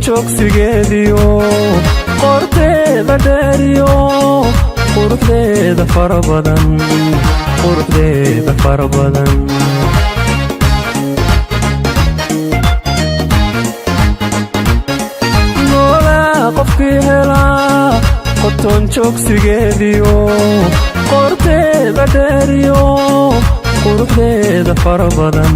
joogsigeediyo qorteeda dheeriyo quruxdeeda fara badan noolaa qofkii helaa qoton joogsigeediyo qorteeda dheeriyo quruxdeeda fara badan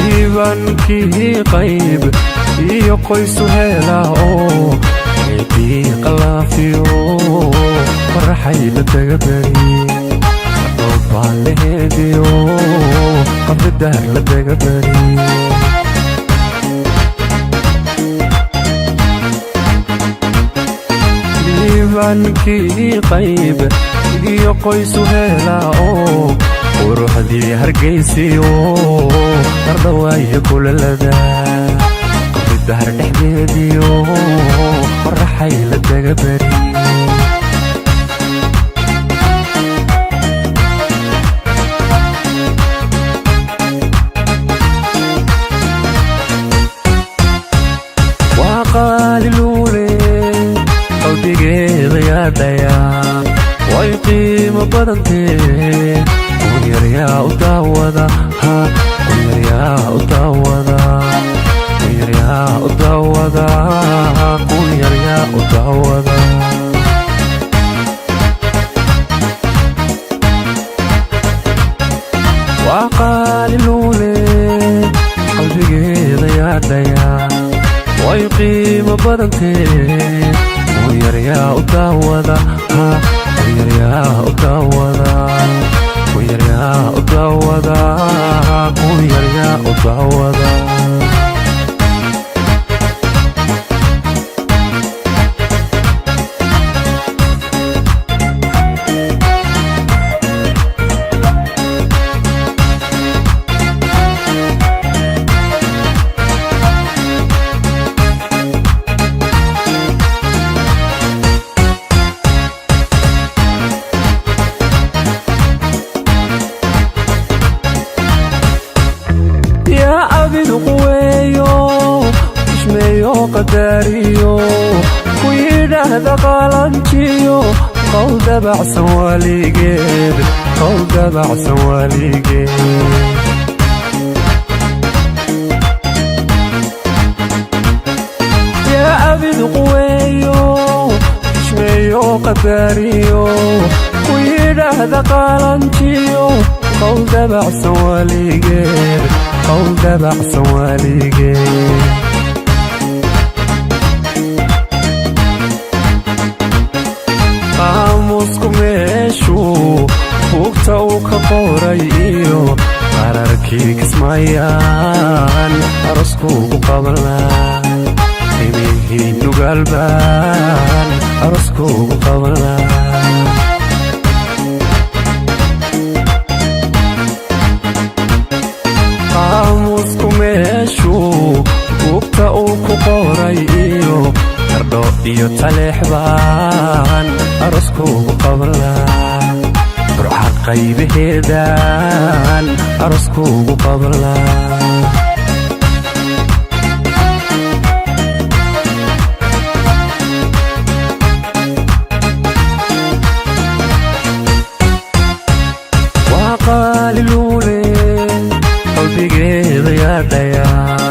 liibankii qayb iyo qoysu helaa oo eedii qalaafiyo faraxay la taga bari baan la heediyo qabridaar la taga bari liibankii qayb iyo qoysu helaa oo quruxdii hargaysiyo qardhawaayo kulalada qabridaar dhexdeediyo faraxay la taga bari waa qaali luule qalbigeeda yaadhayaa way qiimo badantee kunyaryaa u daawada kunyaryaa u daawada waa qaali luule qalbigeeda yaadhayaa way qiimo badantee kunyaryaa u daawada abid quweeyo ishmeeyo qadaariyo ku yidhaahda qaalanjiyo qowl dabacsan waaligeed yaa abid quweeyo ishmeeyo qadaariyo ku yidhaahda qaalanjiyo qowl dabacsan waaligeed qaamuusku meeshuu buugta uu ka qoray iyo qararkii kismaayaan aroskuugu qabanlaa imihii nugaalbaan aroskuugu qabanlaa qaamuusku meeshuu buugta uu ku qoray iyo qardho iyo taleexbaan aroskuugu qabanlaa burca qaybaheedaan aroskuugu qabanlaa waa qaali luule qalbigeeda yaadhayaa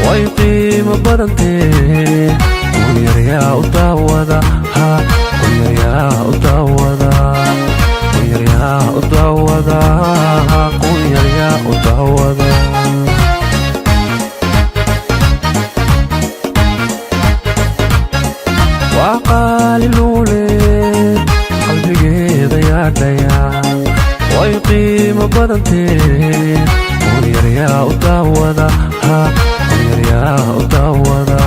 way qiimo badantee kunyaryaa u daawada waa qaali luule qalbigeeda yaadhayaa way qiimo badantee kunyaryaa u daawada kunyaryaa u daawada